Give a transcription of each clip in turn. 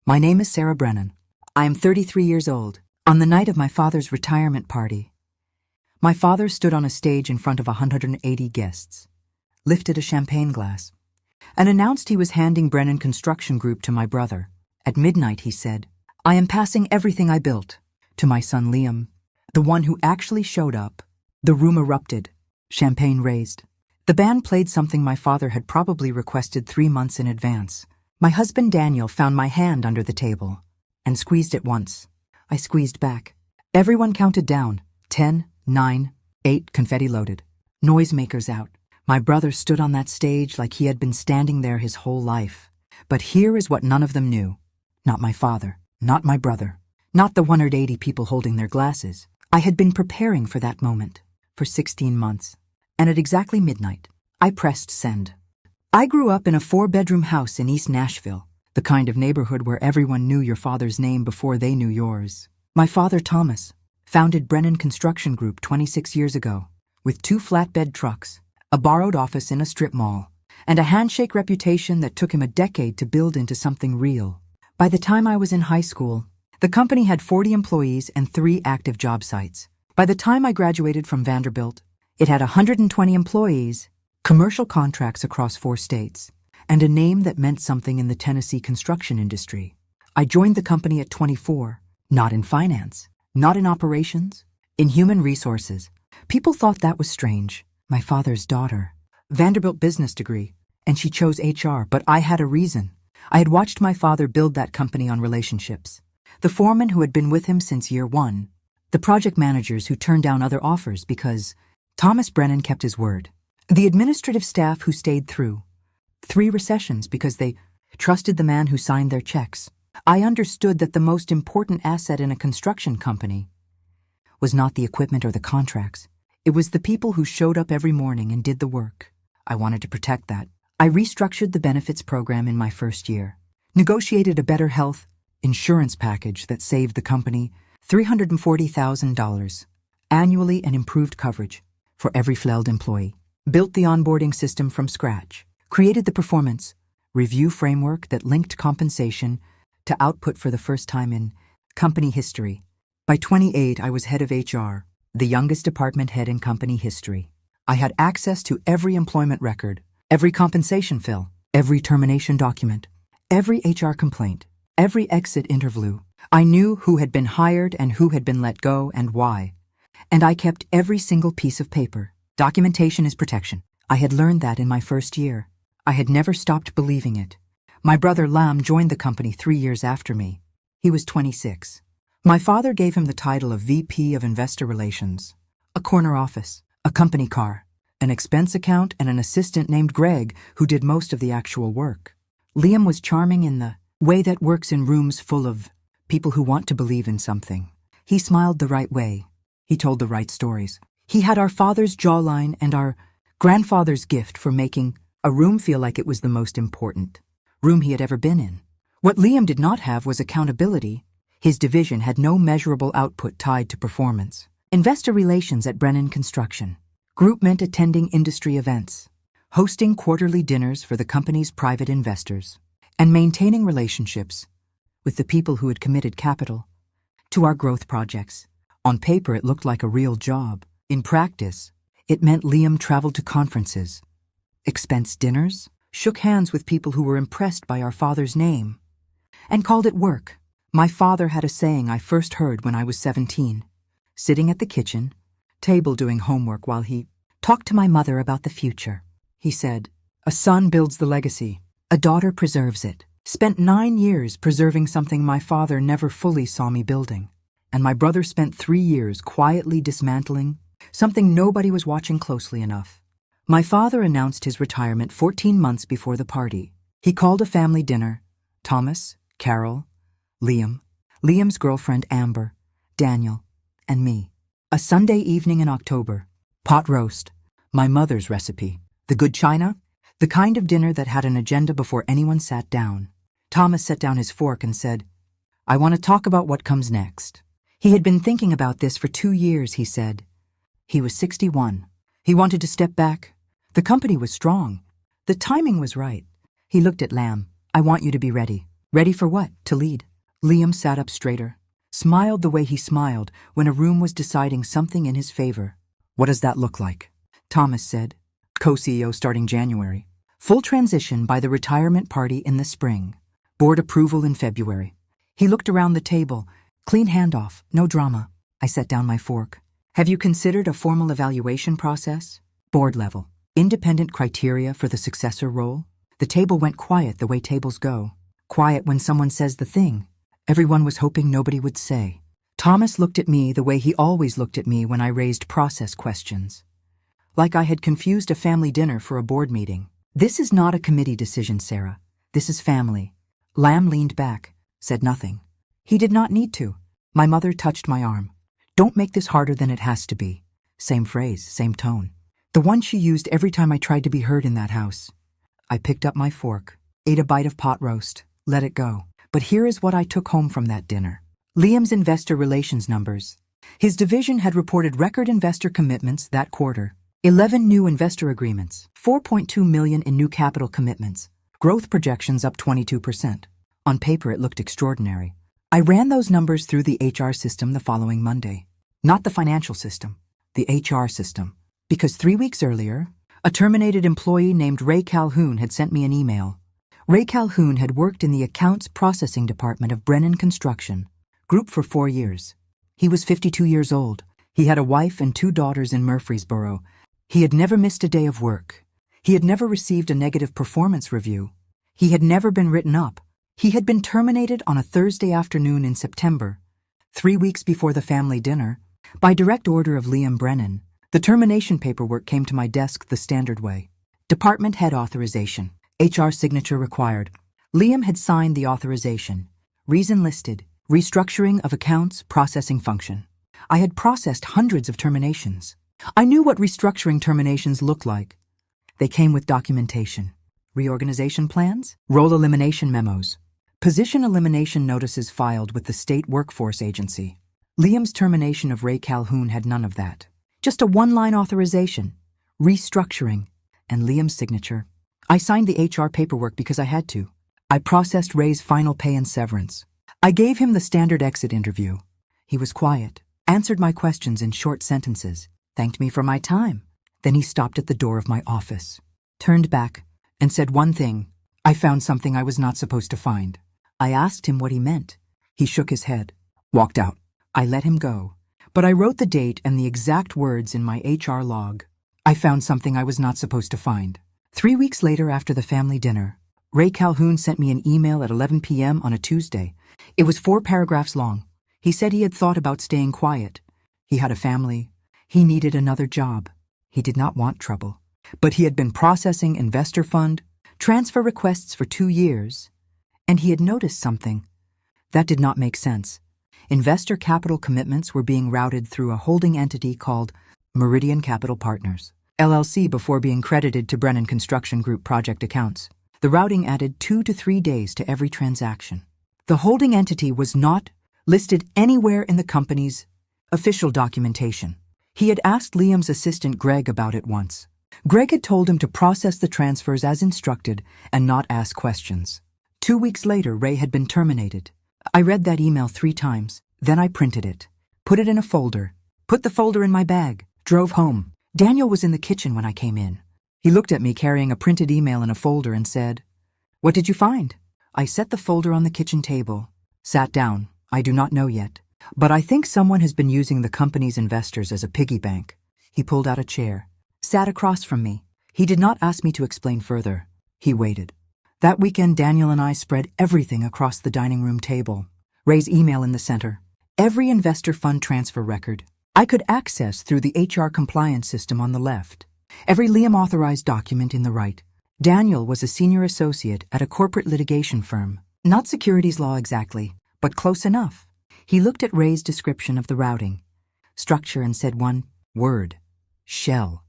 My name is Sarah Brennan. I am 33 years old. On the night of my father's retirement party, my father stood on a stage in front of 180 guests, lifted a champagne glass, and announced he was handing Brennan Construction Group to my brother. At midnight, he said, "I am passing everything I built to my son Liam, the one who actually showed up." The room erupted, champagne raised. The band played something my father had probably requested 3 months in advance. My husband Daniel found my hand under the table and squeezed it once. I squeezed back. Everyone counted down. 10, 9, 8, confetti loaded. Noisemakers out. My brother stood on that stage like he had been standing there his whole life. But here is what none of them knew. Not my father, not my brother, not the 180 people holding their glasses. I had been preparing for that moment for 16 months. And at exactly midnight, I pressed send. I grew up in a 4-bedroom house in East Nashville, the kind of neighborhood where everyone knew your father's name before they knew yours. My father, Thomas, founded Brennan Construction Group 26 years ago, with 2 flatbed trucks, a borrowed office in a strip mall, and a handshake reputation that took him a decade to build into something real. By the time I was in high school, the company had 40 employees and 3 active job sites. By the time I graduated from Vanderbilt, it had 120 employees, commercial contracts across 4 states, and a name that meant something in the Tennessee construction industry. I joined the company at 24, not in finance, not in operations, in human resources. People thought that was strange. My father's daughter, Vanderbilt business degree, and she chose HR, but I had a reason. I had watched my father build that company on relationships. The foreman who had been with him since year 1, the project managers who turned down other offers because Thomas Brennan kept his word. The administrative staff who stayed through 3 recessions because they trusted the man who signed their checks. I understood that the most important asset in a construction company was not the equipment or the contracts. It was the people who showed up every morning and did the work. I wanted to protect that. I restructured the benefits program in my first year, negotiated a better health insurance package that saved the company $340,000 annually and improved coverage for every fled employee, built the onboarding system from scratch, created the performance review framework that linked compensation to output for the first time in company history. By 28, I was head of HR, the youngest department head in company history. I had access to every employment record, every compensation fill, every termination document, every HR complaint, every exit interview. I knew who had been hired and who had been let go and why. And I kept every single piece of paper. Documentation is protection. I had learned that in my first year. I had never stopped believing it. My brother Lam joined the company 3 years after me. He was 26. My father gave him the title of VP of Investor Relations, a corner office, a company car, an expense account, and an assistant named Greg who did most of the actual work. Liam was charming in the way that works in rooms full of people who want to believe in something. He smiled the right way. He told the right stories. He had our father's jawline and our grandfather's gift for making a room feel like it was the most important room he had ever been in. What Liam did not have was accountability. His division had no measurable output tied to performance. Investor relations at Brennan Construction Group meant attending industry events, hosting quarterly dinners for the company's private investors, and maintaining relationships with the people who had committed capital to our growth projects. On paper, it looked like a real job. In practice, it meant Liam traveled to conferences, expensed dinners, shook hands with people who were impressed by our father's name, and called it work. My father had a saying I first heard when I was 17, sitting at the kitchen table doing homework while he talked to my mother about the future. He said, "A son builds the legacy, a daughter preserves it." Spent 9 years preserving something my father never fully saw me building. And my brother spent 3 years quietly dismantling something nobody was watching closely enough. My father announced his retirement 14 months before the party. He called a family dinner. Thomas, Carol, Liam, Liam's girlfriend Amber, Daniel, and me. A Sunday evening in October. Pot roast, my mother's recipe. The good china, the kind of dinner that had an agenda before anyone sat down. Thomas set down his fork and said, "I want to talk about what comes next." He had been thinking about this for 2 years, he said. He was 61. He wanted to step back. The company was strong. The timing was right. He looked at Lam. "I want you to be ready. Ready for what? To lead. Liam sat up straighter, smiled the way he smiled when a room was deciding something in his favor. What does that look like? Thomas said. Co-CEO starting January. Full transition by the retirement party in the spring. Board approval in February. He looked around the table. Clean handoff, no drama. I set down my fork. Have you considered a formal evaluation process? Board level. Independent criteria for the successor role? The table went quiet the way tables go. Quiet when someone says the thing everyone was hoping nobody would say. Thomas looked at me the way he always looked at me when I raised process questions. Like I had confused a family dinner for a board meeting. This is not a committee decision, Sarah. This is family. Lamb leaned back, said nothing. He did not need to. My mother touched my arm. Don't make this harder than it has to be. Same phrase, same tone. The one she used every time I tried to be heard in that house. I picked up my fork, ate a bite of pot roast, let it go. But here is what I took home from that dinner. Liam's investor relations numbers. His division had reported record investor commitments that quarter. 11 new investor agreements, 4.2 million in new capital commitments. Growth projections up 22%. On paper it looked extraordinary. I ran those numbers through the HR system the following Monday. Not the financial system, the HR system. Because 3 weeks earlier, a terminated employee named Ray Calhoun had sent me an email. Ray Calhoun had worked in the accounts processing department of Brennan Construction Group for 4 years. He was 52 years old. He had a wife and 2 daughters in Murfreesboro. He had never missed a day of work. He had never received a negative performance review. He had never been written up. He had been terminated on a Thursday afternoon in September, 3 weeks before the family dinner, by direct order of Liam Brennan. The termination paperwork came to my desk the standard way. Department head authorization. HR signature required. Liam had signed the authorization. Reason listed. Restructuring of accounts processing function. I had processed hundreds of terminations. I knew what restructuring terminations looked like. They came with documentation. Reorganization plans? Role elimination memos. Position elimination notices filed with the state workforce agency. Liam's termination of Ray Calhoun had none of that. Just a one-line authorization. Restructuring. And Liam's signature. I signed the HR paperwork because I had to. I processed Ray's final pay and severance. I gave him the standard exit interview. He was quiet, answered my questions in short sentences, thanked me for my time. Then he stopped at the door of my office, turned back, and said one thing. I found something I was not supposed to find. I asked him what he meant. He shook his head, walked out. I let him go, but I wrote the date and the exact words in my HR log. I found something I was not supposed to find. 3 weeks later, after the family dinner, Ray Calhoun sent me an email at 11 p.m. on a Tuesday. It was 4 paragraphs long. He said he had thought about staying quiet. He had a family. He needed another job. He did not want trouble. But he had been processing investor fund transfer requests for 2 years, and he had noticed something. That did not make sense. Investor capital commitments were being routed through a holding entity called Meridian Capital Partners, LLC, before being credited to Brennan Construction Group project accounts. The routing added 2 to 3 days to every transaction. The holding entity was not listed anywhere in the company's official documentation. He had asked Liam's assistant Greg about it once. Greg had told him to process the transfers as instructed and not ask questions. 2 weeks later, Ray had been terminated. I read that email 3 times. Then I printed it, put it in a folder, put the folder in my bag, drove home. Daniel was in the kitchen when I came in. He looked at me carrying a printed email in a folder and said, "What did you find?" I set the folder on the kitchen table, sat down. I do not know yet, but I think someone has been using the company's investors as a piggy bank. He pulled out a chair, sat across from me. He did not ask me to explain further. He waited. That weekend, Daniel and I spread everything across the dining room table. Ray's email in the center. Every investor fund transfer record I could access through the HR compliance system on the left. Every Liam-authorized document in the right. Daniel was a senior associate at a corporate litigation firm. Not securities law exactly, but close enough. He looked at Ray's description of the routing structure and said one word: shell.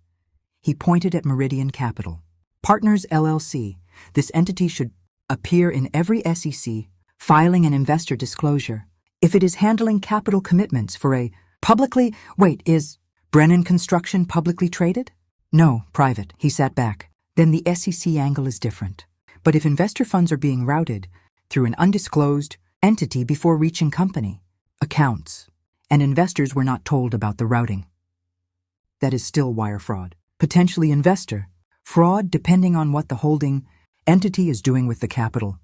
He pointed at Meridian Capital Partners LLC. This entity should appear in every SEC filing and investor disclosure if it is handling capital commitments for a publicly... Wait, is Brennan Construction publicly traded? No, private. He sat back. Then the SEC angle is different. But if investor funds are being routed, through an undisclosed entity before reaching company accounts, and investors were not told about the routing. That is still wire fraud. Potentially investor fraud depending on what the holding entity is doing with the capital.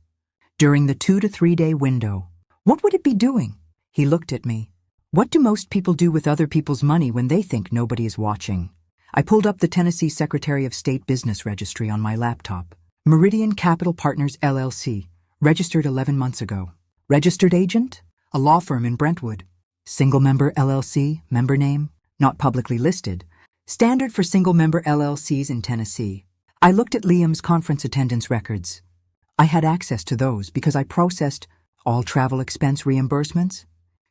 During the 2 to 3 day window, what would it be doing? He looked at me. What do most people do with other people's money when they think nobody is watching? I pulled up the Tennessee Secretary of State Business Registry on my laptop. Meridian Capital Partners, LLC, registered 11 months ago. Registered agent? A law firm in Brentwood. Single member LLC, member name, not publicly listed. Standard for single member LLCs in Tennessee. I looked at Liam's conference attendance records. I had access to those because I processed all travel expense reimbursements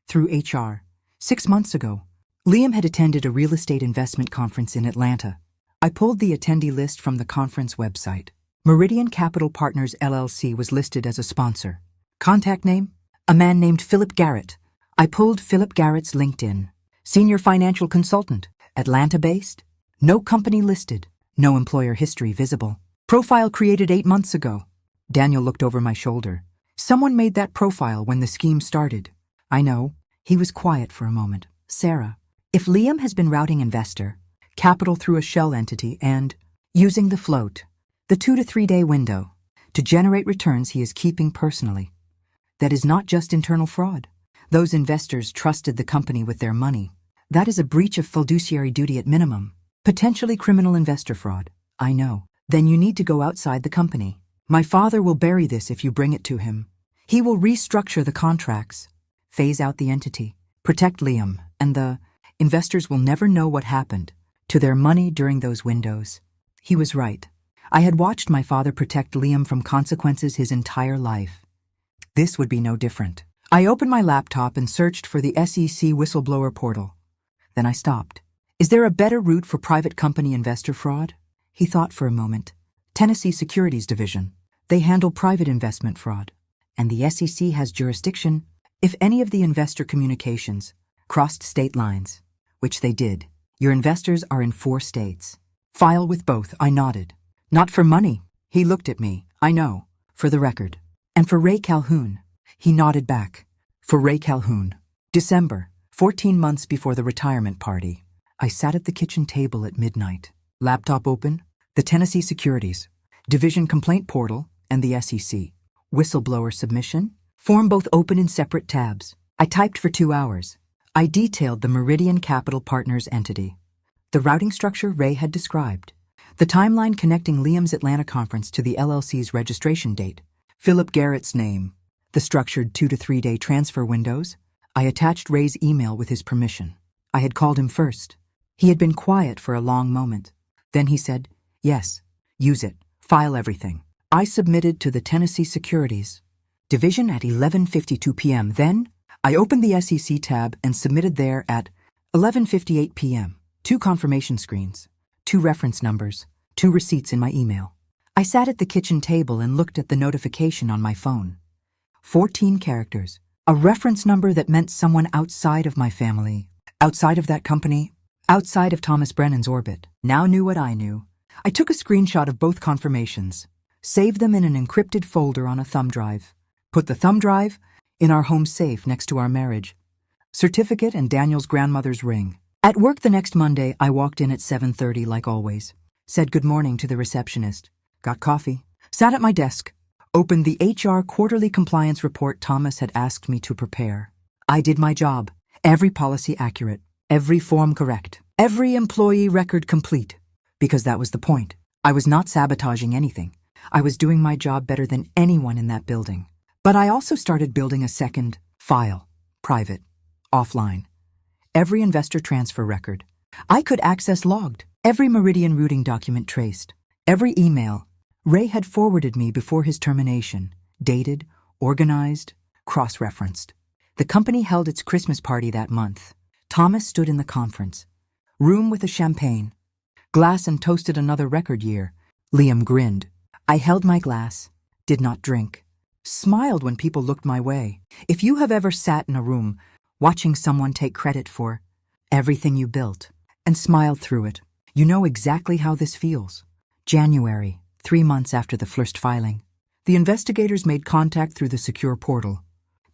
through HR. 6 months ago, Liam had attended a real estate investment conference in Atlanta. I pulled the attendee list from the conference website. Meridian Capital Partners LLC was listed as a sponsor. Contact name? A man named Philip Garrett. I pulled Philip Garrett's LinkedIn. Senior financial consultant. Atlanta-based. No company listed. No employer history visible. Profile created 8 months ago. Daniel looked over my shoulder. Someone made that profile when the scheme started. I know. He was quiet for a moment. Sarah, if Liam has been routing investor capital through a shell entity and using the float, the 2 to 3 day window, to generate returns he is keeping personally, that is not just internal fraud. Those investors trusted the company with their money. That is a breach of fiduciary duty at minimum. Potentially criminal investor fraud. I know. Then you need to go outside the company. My father will bury this if you bring it to him. He will restructure the contracts, phase out the entity, protect Liam, and the investors will never know what happened to their money during those windows. He was right. I had watched my father protect Liam from consequences his entire life. This would be no different. I opened my laptop and searched for the SEC whistleblower portal. Then I stopped. Is there a better route for private company investor fraud? He thought for a moment. Tennessee Securities Division. They handle private investment fraud. And the SEC has jurisdiction if any of the investor communications crossed state lines, which they did. Your investors are in 4 states. File with both, I nodded. Not for money. He looked at me. I know. For the record. And for Ray Calhoun. He nodded back. For Ray Calhoun. December, 14 months before the retirement party. I sat at the kitchen table at midnight. Laptop open. The Tennessee Securities Division complaint portal and the SEC. Whistleblower submission. Form both open in separate tabs. I typed for 2 hours. I detailed the Meridian Capital Partners entity. The routing structure Ray had described. The timeline connecting Liam's Atlanta conference to the LLC's registration date. Philip Garrett's name. The structured 2 to 3 day transfer windows. I attached Ray's email with his permission. I had called him first. He had been quiet for a long moment. Then he said, yes, use it, file everything. I submitted to the Tennessee Securities Division at 11:52 p.m. Then I opened the SEC tab and submitted there at 11:58 p.m. 2 confirmation screens, 2 reference numbers, 2 receipts in my email. I sat at the kitchen table and looked at the notification on my phone. 14 characters, a reference number that meant someone outside of my family, outside of that company, outside of Thomas Brennan's orbit. Now knew what I knew. I took a screenshot of both confirmations, saved them in an encrypted folder on a thumb drive, put the thumb drive in our home safe next to our marriage certificate and Daniel's grandmother's ring. At work the next Monday, I walked in at 7:30 like always, said good morning to the receptionist, got coffee, sat at my desk, opened the HR quarterly compliance report Thomas had asked me to prepare. I did my job, every policy accurate, every form correct, every employee record complete, because that was the point. I was not sabotaging anything. I was doing my job better than anyone in that building. But I also started building a second file, private, offline. Every investor transfer record. I could access logged, every Meridian routing document traced, every email Ray had forwarded me before his termination, dated, organized, cross-referenced. The company held its Christmas party that month. Thomas stood in the conference room with a champagne glass and toasted another record year. Liam grinned. I held my glass, did not drink, smiled when people looked my way. If you have ever sat in a room watching someone take credit for everything you built and smiled through it, you know exactly how this feels. January, 3 months after the first filing. The investigators made contact through the secure portal.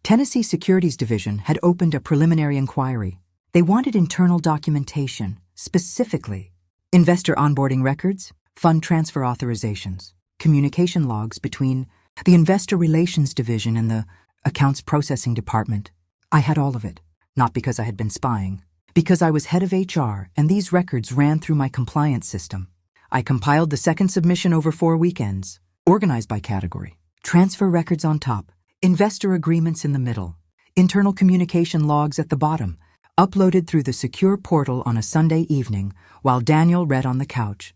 Tennessee Securities Division had opened a preliminary inquiry. They wanted internal documentation, specifically investor onboarding records, fund transfer authorizations, communication logs between the Investor Relations Division and the Accounts Processing Department. I had all of it, not because I had been spying, because I was head of HR and these records ran through my compliance system. I compiled the second submission over 4 weekends, organized by category. Transfer records on top, investor agreements in the middle, internal communication logs at the bottom, uploaded through the secure portal on a Sunday evening while Daniel read on the couch.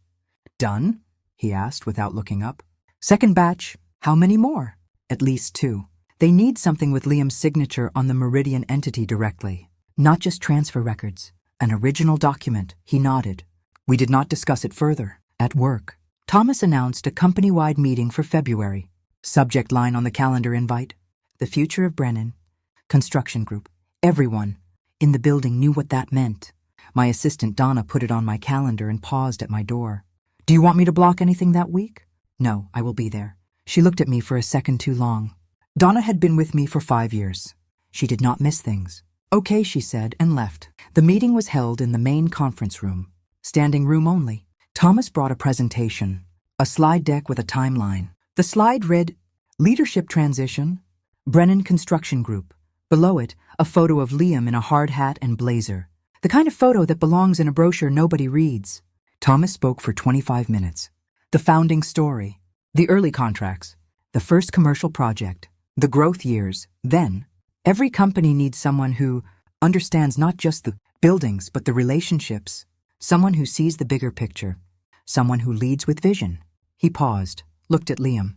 Done? He asked without looking up. Second batch. How many more? At least 2. They need something with Liam's signature on the Meridian entity directly, not just transfer records. An original document. He nodded. We did not discuss it further. At work, Thomas announced a company-wide meeting for February. Subject line on the calendar invite: the future of Brennan. Construction group. Everyone in the building knew what that meant. My assistant Donna put it on my calendar and paused at my door. Do you want me to block anything that week? No, I will be there. She looked at me for a second too long. Donna had been with me for 5 years. She did not miss things. Okay, she said, and left. The meeting was held in the main conference room. Standing room only. Thomas brought a presentation, a slide deck with a timeline. The slide read, Leadership Transition, Brennan Construction Group. Below it, a photo of Liam in a hard hat and blazer. The kind of photo that belongs in a brochure nobody reads. Thomas spoke for 25 minutes. The founding story, the early contracts, the first commercial project, the growth years. Then, every company needs someone who understands not just the buildings but the relationships, someone who sees the bigger picture, someone who leads with vision. He paused, looked at Liam.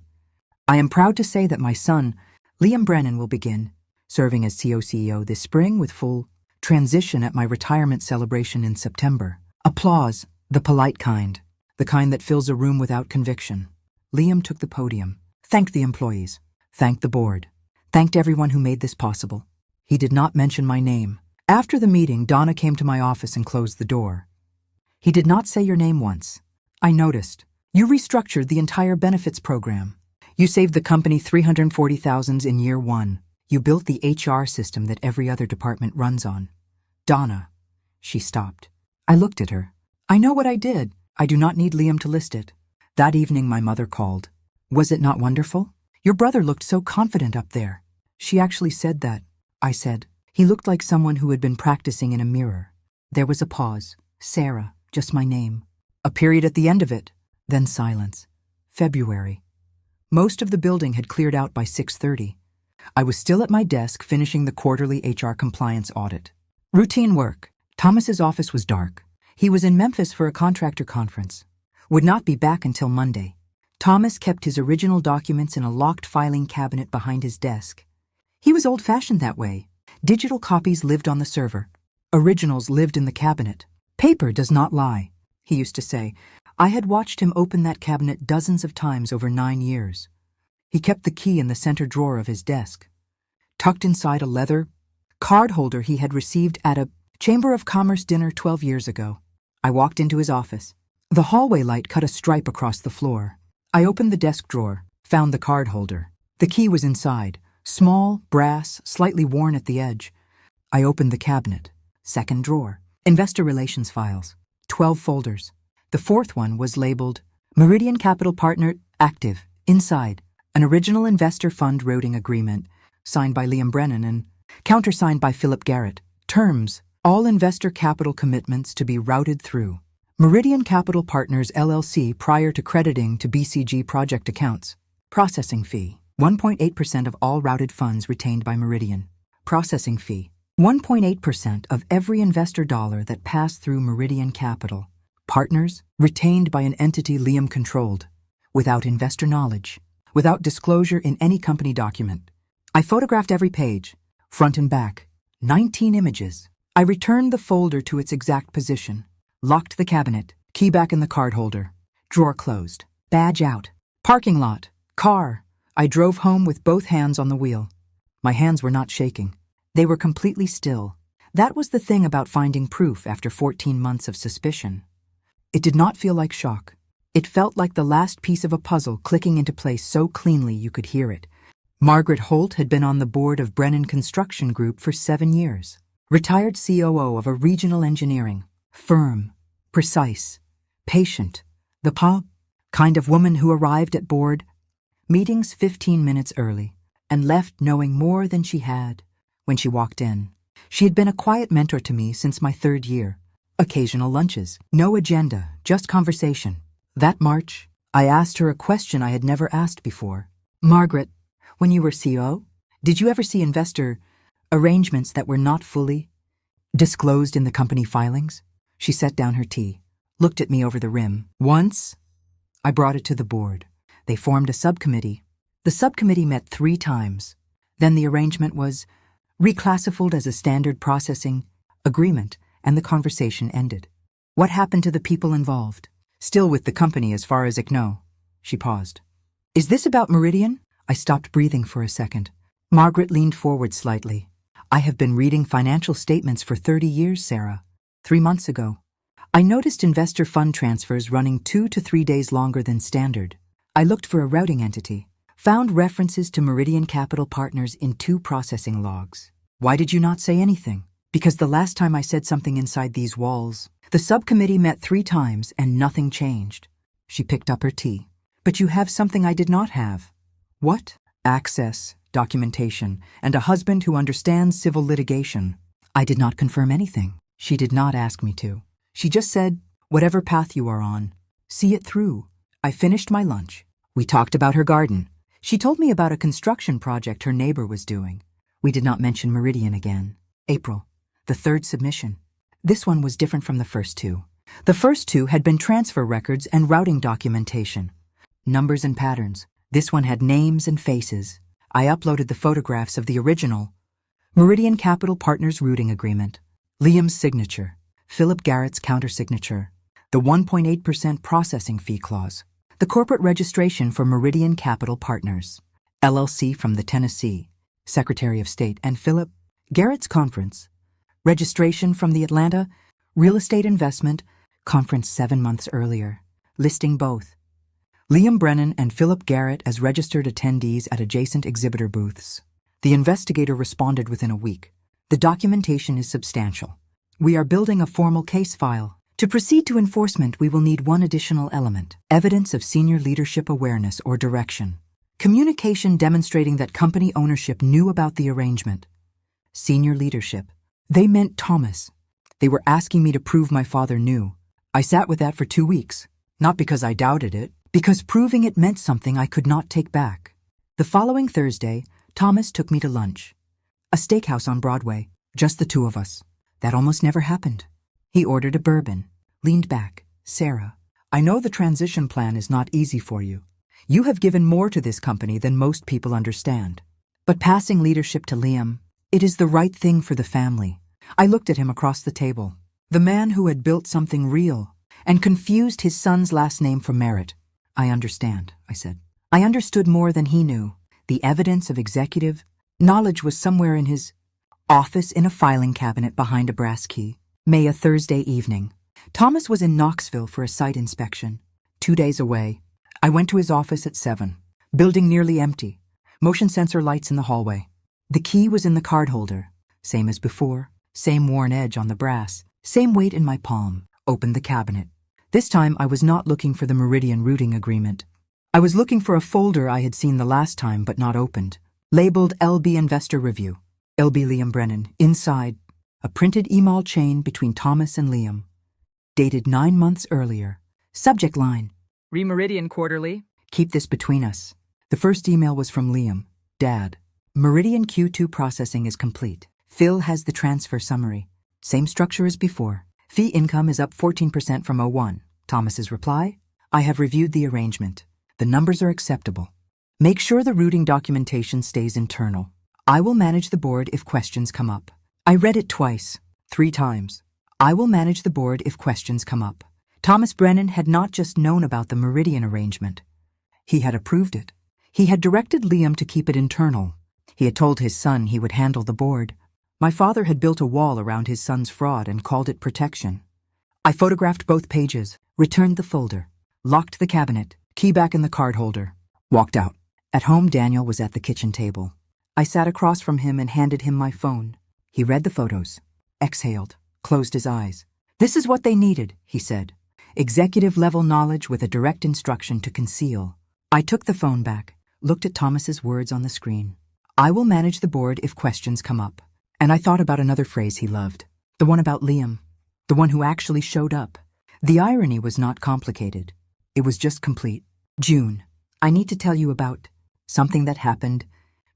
I am proud to say that my son, Liam Brennan, will begin serving as CEO this spring with full transition at my retirement celebration in September. Applause, the polite kind, the kind that fills a room without conviction. Liam took the podium, thanked the employees, thanked the board, thanked everyone who made this possible. He did not mention my name. After the meeting, Donna came to my office and closed the door. He did not say your name once. I noticed. You restructured the entire benefits program. You saved the company $340,000 in year 1. You built the HR system that every other department runs on. Donna. She stopped. I looked at her. I know what I did. I do not need Liam to list it. That evening my mother called. Was it not wonderful? Your brother looked so confident up there. She actually said that. I said. He looked like someone who had been practicing in a mirror. There was a pause. Sarah, just my name. A period at the end of it. Then silence. February. Most of the building had cleared out by 6:30. I was still at my desk finishing the quarterly HR compliance audit. Routine work. Thomas's office was dark. He was in Memphis for a contractor conference. Would not be back until Monday. Thomas kept his original documents in a locked filing cabinet behind his desk. He was old-fashioned that way. Digital copies lived on the server. Originals lived in the cabinet. Paper does not lie, he used to say. I had watched him open that cabinet dozens of times over 9 years. He kept the key in the center drawer of his desk, tucked inside a leather card holder he had received at a Chamber of Commerce dinner 12 years ago. I walked into his office. The hallway light cut a stripe across the floor. I opened the desk drawer, found the card holder. The key was inside, small, brass, slightly worn at the edge. I opened the cabinet. Second drawer, investor relations files, 12 folders. The fourth one was labeled Meridian Capital Partner Active. Inside, an original investor fund routing agreement signed by Liam Brennan and countersigned by Philip Garrett. Terms, all investor capital commitments to be routed through Meridian Capital Partners LLC prior to crediting to BCG project accounts. Processing fee, 1.8% of all routed funds retained by Meridian. Processing fee, 1.8% of every investor dollar that passed through Meridian Capital. Partners retained by an entity Liam controlled, without investor knowledge, without disclosure in any company document. I photographed every page, front and back, 19 images. I returned the folder to its exact position, locked the cabinet, key back in the card holder, drawer closed, badge out, parking lot, car. I drove home with both hands on the wheel. My hands were not shaking. They were completely still. That was the thing about finding proof after 14 months of suspicion. It did not feel like shock. It felt like the last piece of a puzzle clicking into place so cleanly you could hear it. Margaret Holt had been on the board of Brennan Construction Group for 7 years. Retired COO of a regional engineering firm. Precise. Patient. The kind of woman who arrived at board meetings 15 minutes early and left knowing more than she had when she walked in. She had been a quiet mentor to me since my 3rd year. Occasional lunches. No agenda, just conversation. That March, I asked her a question I had never asked before. Margaret, when you were CEO, did you ever see investor arrangements that were not fully disclosed in the company filings? She set down her tea, looked at me over the rim. Once, I brought it to the board. They formed a subcommittee. The subcommittee met 3 times. Then the arrangement was reclassified as a standard processing agreement, and the conversation ended. What happened to the people involved? Still with the company as far as I know. She paused. Is this about Meridian? I stopped breathing for a second. Margaret leaned forward slightly. I have been reading financial statements for 30 years, Sarah. 3 months ago, I noticed investor fund transfers running 2 to 3 days longer than standard. I looked for a routing entity, found references to Meridian Capital Partners in 2 processing logs. Why did you not say anything? Because the last time I said something inside these walls, the subcommittee met 3 times and nothing changed. She picked up her tea. But you have something I did not have. What? Access, documentation, and a husband who understands civil litigation. I did not confirm anything. She did not ask me to. She just said, whatever path you are on, see it through. I finished my lunch. We talked about her garden. She told me about a construction project her neighbor was doing. We did not mention Meridian again. April, the 3rd submission. This one was different from the first 2. The first 2 had been transfer records and routing documentation. Numbers and patterns. This one had names and faces. I uploaded the photographs of the original Meridian Capital Partners routing agreement. Liam's signature. Philip Garrett's countersignature. The 1.8% processing fee clause. The corporate registration for Meridian Capital Partners, LLC from the Tennessee, Secretary of State, and Philip Garrett's conference. Registration from the Atlanta Real Estate Investment Conference 7 months earlier, listing both Liam Brennan and Philip Garrett as registered attendees at adjacent exhibitor booths. The investigator responded within a week. The documentation is substantial. We are building a formal case file. To proceed to enforcement, we will need one additional element: evidence of senior leadership awareness or direction. Communication demonstrating that company ownership knew about the arrangement. Senior leadership. They meant Thomas. They were asking me to prove my father knew. I sat with that for 2 weeks. Not because I doubted it, because proving it meant something I could not take back. The following Thursday, Thomas took me to lunch. A steakhouse on Broadway, just the 2 of us. That almost never happened. He ordered a bourbon, leaned back. Sarah, I know the transition plan is not easy for you. You have given more to this company than most people understand. But passing leadership to Liam, it is the right thing for the family. I looked at him across the table. The man who had built something real and confused his son's last name for merit. I understand, I said. I understood more than he knew. The evidence of executive knowledge was somewhere in his office in a filing cabinet behind a brass key. A Thursday evening. Thomas was in Knoxville for a site inspection. 2 days away. I went to his office at 7. Building nearly empty. Motion sensor lights in the hallway. The key was in the card holder. Same as before. Same worn edge on the brass. Same weight in my palm. Opened the cabinet. This time I was not looking for the Meridian routing agreement. I was looking for a folder I had seen the last time but not opened. Labeled LB Investor Review. LB Liam Brennan. Inside, a printed email chain between Thomas and Liam. Dated 9 months earlier. Subject line: Re-Meridian Quarterly. Keep this between us. The first email was from Liam. Dad, Meridian Q2 processing is complete. Phil has the transfer summary. Same structure as before. Fee income is up 14% from '01. Thomas's reply: I have reviewed the arrangement. The numbers are acceptable. Make sure the routing documentation stays internal. I will manage the board if questions come up. I read it twice, 3 times. I will manage the board if questions come up. Thomas Brennan had not just known about the Meridian arrangement. He had approved it. He had directed Liam to keep it internal. He had told his son he would handle the board. My father had built a wall around his son's fraud and called it protection. I photographed both pages, returned the folder. locked the cabinet, key back in the card holder, walked out. At home, Daniel was at the kitchen table. I sat across from him and handed him my phone. He read the photos, exhaled, closed his eyes. This is what they needed, he said. Executive-level knowledge with a direct instruction to conceal. I took the phone back, looked at Thomas's words on the screen. I will manage the board if questions come up. And I thought about another phrase he loved, the one about Liam, the one who actually showed up. The irony was not complicated. It was just complete. June, I need to tell you about something that happened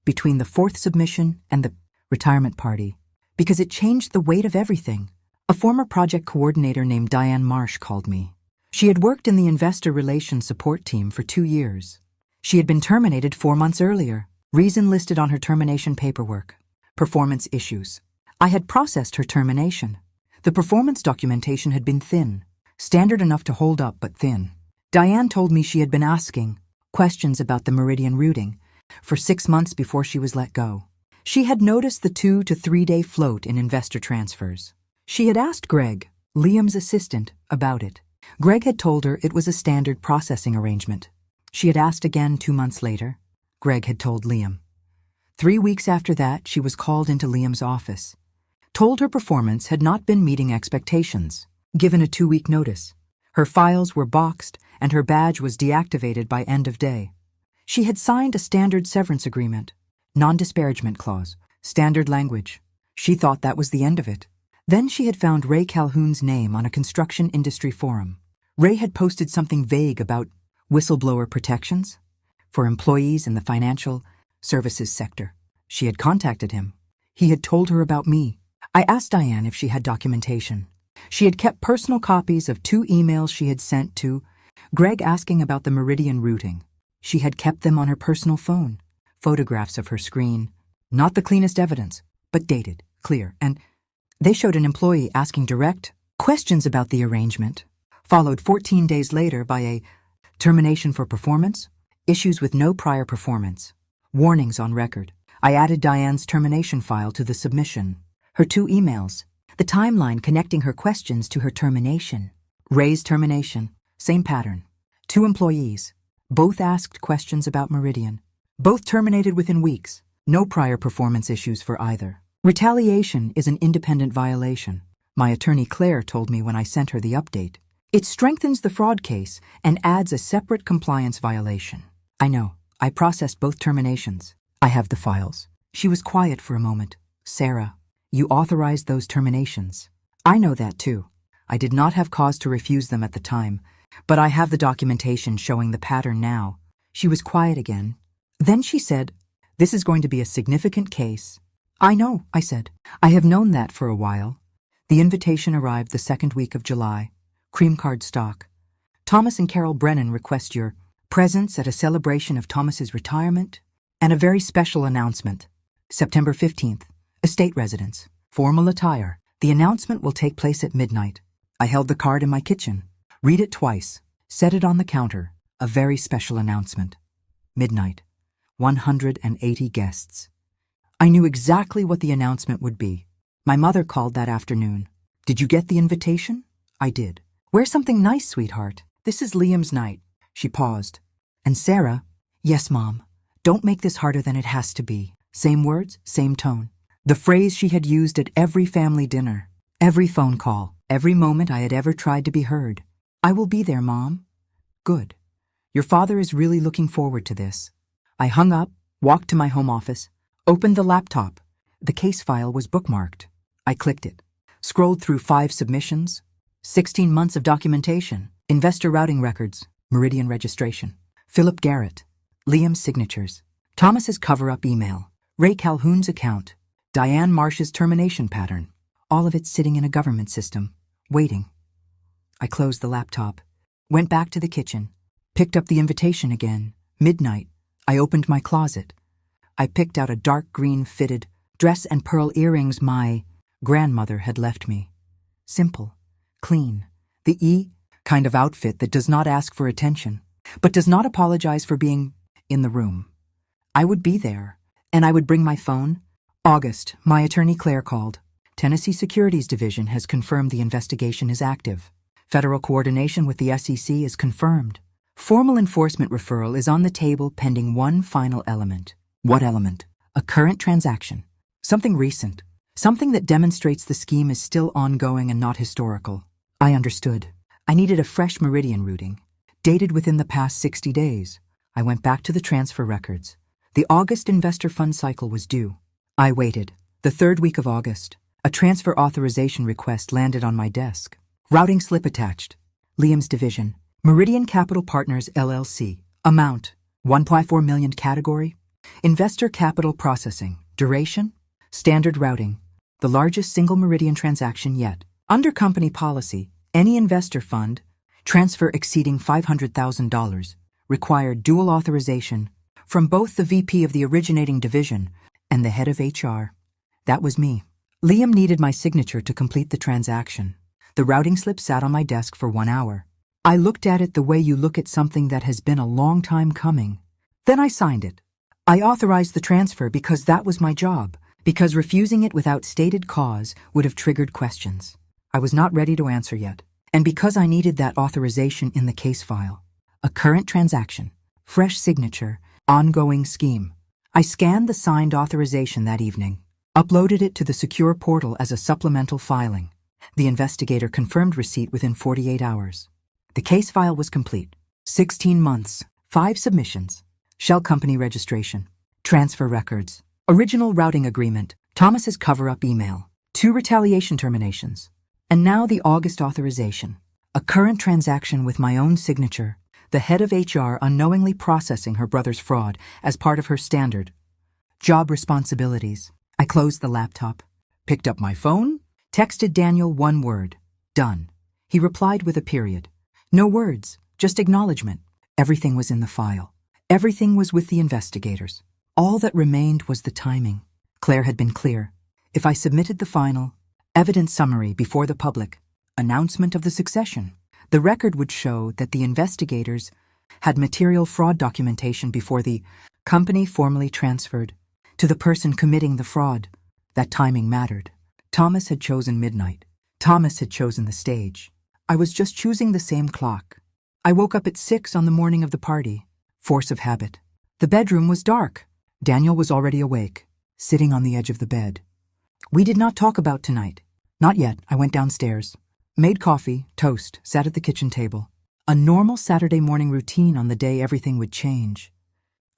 between the fourth submission and the retirement party, because it changed the weight of everything. A former project coordinator named Diane Marsh called me. She had worked in the investor relations support team for 2 years. She had been terminated 4 months earlier. Reason listed on her termination paperwork: performance issues. I had processed her termination. The performance documentation had been thin, standard enough to hold up but thin. Diane told me she had been asking questions about the Meridian routing for 6 months before she was let go. She had noticed the 2 to 3 day float in investor transfers. She had asked Greg, Liam's assistant, about it. Greg had told her it was a standard processing arrangement. She had asked again 2 months later. Greg had told Liam. 3 weeks after that, she was called into Liam's office, told her performance had not been meeting expectations, given a 2-week notice. Her files were boxed and her badge was deactivated by end of day. She had signed a standard severance agreement, non-disparagement clause, standard language. She thought that was the end of it. Then she had found Ray Calhoun's name on a construction industry forum. Ray had posted something vague about whistleblower protections for employees in the financial services sector. She had contacted him. He had told her about me. I asked Diane if she had documentation. She had kept personal copies of 2 emails she had sent to Greg asking about the Meridian routing. She had kept them on her personal phone. Photographs of her screen. Not the cleanest evidence, but dated, clear, and they showed an employee asking direct questions about the arrangement, followed 14 days later by a termination for performance, issues with no prior performance, warnings on record. I added Diane's termination file to the submission. Her 2 emails, the timeline connecting her questions to her termination. Ray's termination, same pattern. 2 employees, both asked questions about Meridian. Both terminated within weeks. No prior performance issues for either. Retaliation is an independent violation. My attorney Claire told me when I sent her the update. It strengthens the fraud case and adds a separate compliance violation. I know. I processed both terminations. I have the files. She was quiet for a moment. Sarah, you authorized those terminations. I know that too. I did not have cause to refuse them at the time, but I have the documentation showing the pattern now. She was quiet again. Then she said, "This is going to be a significant case." I know, I said. I have known that for a while. The invitation arrived the 2nd week of July. Cream card stock. Thomas and Carol Brennan request your presence at a celebration of Thomas's retirement and a very special announcement. September 15th, estate residence, formal attire. The announcement will take place at midnight. I held the card in my kitchen. Read it twice. Set it on the counter. A very special announcement. Midnight. 180 guests. I knew exactly what the announcement would be. My mother called that afternoon. "Did you get the invitation?" I did. "Wear something nice, sweetheart. This is Liam's night." She paused. And Sarah, "Yes, Mom. Don't make this harder than it has to be." Same words, same tone. The phrase she had used at every family dinner, every phone call, every moment I had ever tried to be heard. "I will be there, Mom." "Good. Your father is really looking forward to this." I hung up, walked to my home office, opened the laptop. The case file was bookmarked. I clicked it, scrolled through 5 submissions, 16 months of documentation, investor routing records, Meridian registration, Philip Garrett, Liam's signatures, Thomas's cover-up email, Ray Calhoun's account, Diane Marsh's termination pattern, all of it sitting in a government system, waiting. I closed the laptop, went back to the kitchen, picked up the invitation again. Midnight. I opened my closet. I picked out a dark green fitted dress and pearl earrings my grandmother had left me. Simple, clean, the kind of outfit that does not ask for attention, but does not apologize for being in the room. I would be there, and I would bring my phone. August, my attorney Claire called. Tennessee Securities Division has confirmed the investigation is active. Federal coordination with the SEC is confirmed. Formal enforcement referral is on the table pending one final element. What element? A current transaction. Something recent. Something that demonstrates the scheme is still ongoing and not historical. I understood. I needed a fresh meridian routing, dated within the past 60 days. I went back to the transfer records. The August investor fund cycle was due. I waited. The third week of August, a transfer authorization request landed on my desk. Routing slip attached. Liam's division. Meridian Capital Partners, LLC. Amount, 1.4 million. Category, investor capital processing. Duration, standard routing. The largest single Meridian transaction yet. Under company policy, any investor fund, transfer exceeding $500,000, required dual authorization from both the VP of the originating division and the head of HR. That was me. Liam needed my signature to complete the transaction. The routing slip sat on my desk for 1 hour. I looked at it the way you look at something that has been a long time coming. Then I signed it. I authorized the transfer because that was my job, because refusing it without stated cause would have triggered questions. I was not ready to answer yet, and because I needed that authorization in the case file. A current transaction, fresh signature, ongoing scheme. I scanned the signed authorization that evening, uploaded it to the secure portal as a supplemental filing. The investigator confirmed receipt within 48 hours. The case file was complete. 16 months, 5 submissions, shell company registration, transfer records, original routing agreement, Thomas's cover-up email, 2 retaliation terminations, and now the August authorization. A current transaction with my own signature, the head of HR unknowingly processing her brother's fraud as part of her standard job responsibilities. I closed the laptop, picked up my phone, texted Daniel 1 word, done. He replied with a period. No words, just acknowledgement. Everything was in the file. Everything was with the investigators. All that remained was the timing. Claire had been clear. If I submitted the final evidence summary before the public announcement of the succession, the record would show that the investigators had material fraud documentation before the company formally transferred to the person committing the fraud. That timing mattered. Thomas had chosen midnight. Thomas had chosen the stage. I was just choosing the same clock. I woke up at 6 on the morning of the party. Force of habit. The bedroom was dark. Daniel was already awake, sitting on the edge of the bed. We did not talk about tonight. Not yet. I went downstairs. Made coffee, toast, sat at the kitchen table. A normal Saturday morning routine on the day everything would change.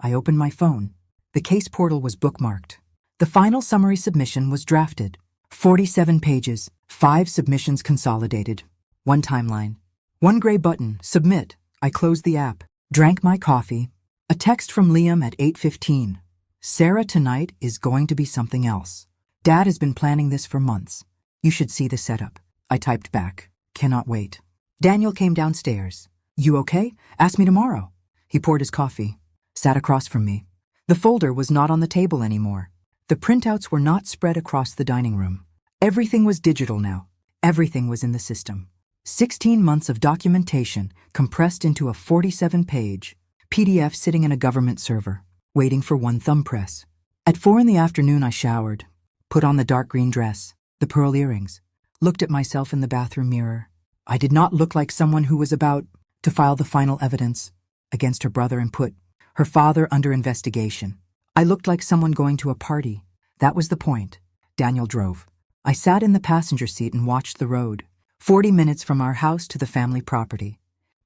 I opened my phone. The case portal was bookmarked. The final summary submission was drafted. 47 pages, 5 submissions consolidated. 1 timeline. 1 gray button, submit. I closed the app, drank my coffee. A text from Liam at 8:15. Sarah, tonight is going to be something else. Dad has been planning this for months. You should see the setup. I typed back. Cannot wait. Daniel came downstairs. You okay? Ask me tomorrow. He poured his coffee, sat across from me. The folder was not on the table anymore. The printouts were not spread across the dining room. Everything was digital now. Everything was in the system. 16 months of documentation compressed into a 47-page PDF sitting in a government server, waiting for 1 thumb press. At 4 in the afternoon, I showered, put on the dark green dress, the pearl earrings, looked at myself in the bathroom mirror. I did not look like someone who was about to file the final evidence against her brother and put her father under investigation. I looked like someone going to a party. That was the point. Daniel drove. I sat in the passenger seat and watched the road. 40 minutes from our house to the family property.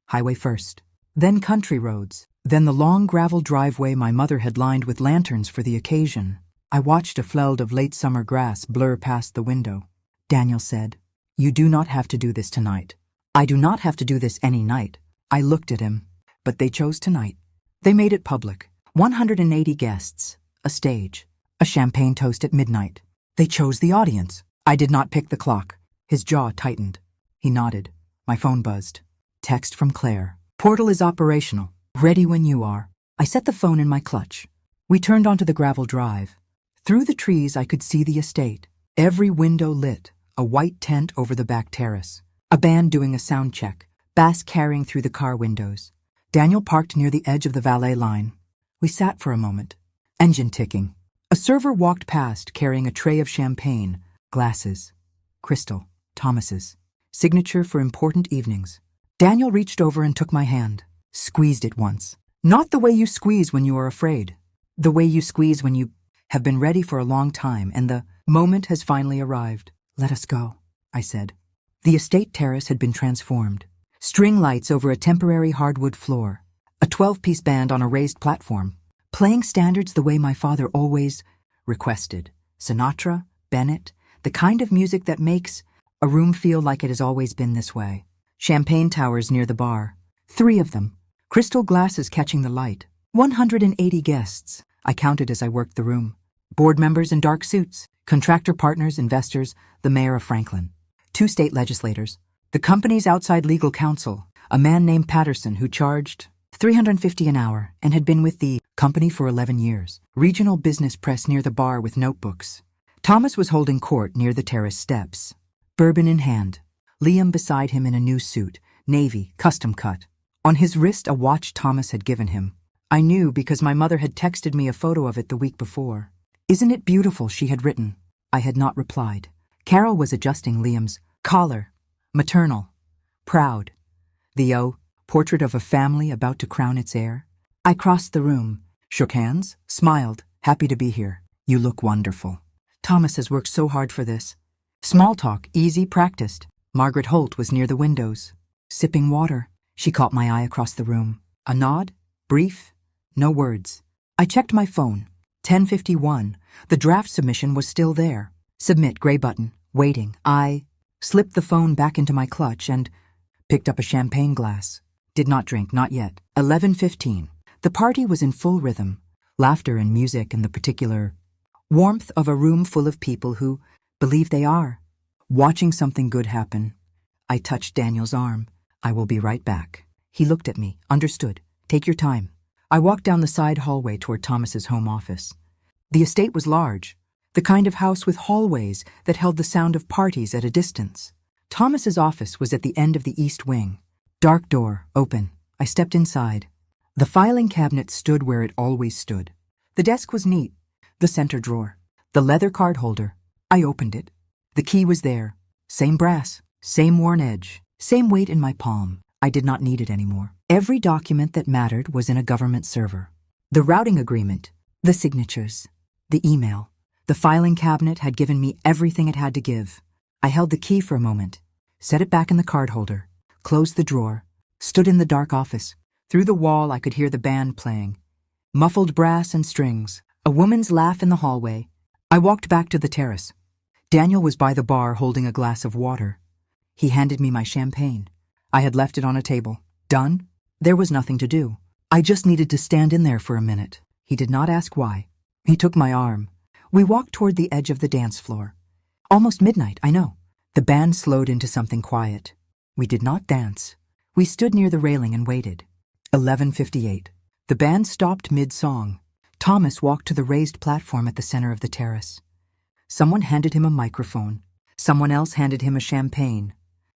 Highway first, then country roads, then the long gravel driveway my mother had lined with lanterns for the occasion. I watched a field of late summer grass blur past the window. Daniel said, "You do not have to do this tonight." I do not have to do this any night. I looked at him, but they chose tonight. They made it public. 180 guests, a stage, a champagne toast at midnight. They chose the audience. I did not pick the clock. His jaw tightened. He nodded. My phone buzzed. Text from Claire. Portal is operational. Ready when you are. I set the phone in my clutch. We turned onto the gravel drive. Through the trees I could see the estate. Every window lit, a white tent over the back terrace. A band doing a sound check, bass carrying through the car windows. Daniel parked near the edge of the valet line. We sat for a moment. Engine ticking. A server walked past carrying a tray of champagne, glasses. Crystal, Thomas's. Signature for important evenings. Daniel reached over and took my hand. Squeezed it once. Not the way you squeeze when you are afraid. The way you squeeze when you have been ready for a long time and the moment has finally arrived. Let us go, I said. The estate terrace had been transformed. String lights over a temporary hardwood floor. A 12-piece band on a raised platform. Playing standards the way my father always requested. Sinatra, Bennett, the kind of music that makes a room feel like it has always been this way. Champagne towers near the bar. 3 of them. Crystal glasses catching the light. 180 guests. I counted as I worked the room. Board members in dark suits. Contractor partners, investors, the mayor of Franklin. 2 state legislators. The company's outside legal counsel. A man named Patterson who charged $350 an hour and had been with the company for 11 years. Regional business press near the bar with notebooks. Thomas was holding court near the terrace steps. Bourbon in hand. Liam beside him in a new suit, navy, custom cut. On his wrist a watch Thomas had given him. I knew because my mother had texted me a photo of it the week before. Isn't it beautiful, she had written. I had not replied. Carol was adjusting Liam's collar. Maternal. Proud. The portrait of a family about to crown its heir. I crossed the room, shook hands, smiled, happy to be here. You look wonderful. Thomas has worked so hard for this. Small talk, easy, practiced. Margaret Holt was near the windows, sipping water. She caught my eye across the room. A nod, brief, no words. I checked my phone. 10:51. The draft submission was still there. Submit, gray button, waiting. I slipped the phone back into my clutch and picked up a champagne glass. Did not drink, not yet. 11:15. The party was in full rhythm. Laughter and music and the particular warmth of a room full of people who believe they are watching something good happen. I touched Daniel's arm. I will be right back. He looked at me, understood. Take your time. I walked down the side hallway toward Thomas's home office. The estate was large, the kind of house with hallways that held the sound of parties at a distance. Thomas's office was at the end of the east wing. Dark door, open. I stepped inside. The filing cabinet stood where it always stood. The desk was neat. The center drawer. The leather card holder. I opened it. The key was there. Same brass. Same worn edge. Same weight in my palm. I did not need it anymore. Every document that mattered was in a government server. The routing agreement. The signatures. The email. The filing cabinet had given me everything it had to give. I held the key for a moment. Set it back in the card holder. Closed the drawer. Stood in the dark office. Through the wall I could hear the band playing. Muffled brass and strings. A woman's laugh in the hallway. I walked back to the terrace. Daniel was by the bar holding a glass of water. He handed me my champagne. I had left it on a table. Done? There was nothing to do. I just needed to stand in there for a minute. He did not ask why. He took my arm. We walked toward the edge of the dance floor. Almost midnight, I know. The band slowed into something quiet. We did not dance. We stood near the railing and waited. 11:58. The band stopped mid-song. Thomas walked to the raised platform at the center of the terrace. Someone handed him a microphone. Someone else handed him a champagne.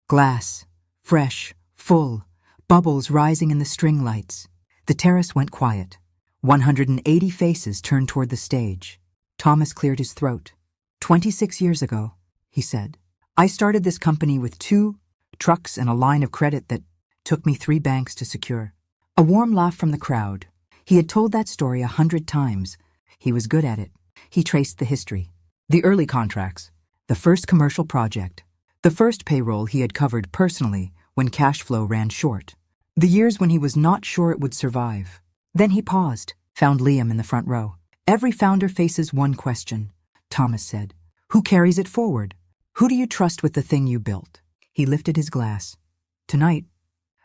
Glass. Fresh. Full. Bubbles rising in the string lights. The terrace went quiet. 180 faces turned toward the stage. Thomas cleared his throat. 26 years ago, he said, I started this company with 2 trucks and a line of credit that took me 3 banks to secure. A warm laugh from the crowd. He had told that story 100 times. He was good at it. He traced the history. The early contracts. The first commercial project. The first payroll he had covered personally when cash flow ran short. The years when he was not sure it would survive. Then he paused, found Liam in the front row. Every founder faces one question, Thomas said. Who carries it forward? Who do you trust with the thing you built? He lifted his glass. Tonight,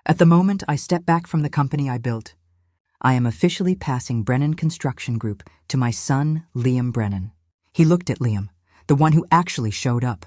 at the moment I step back from the company I built, I am officially passing Brennan Construction Group to my son, Liam Brennan. He looked at Liam, the one who actually showed up.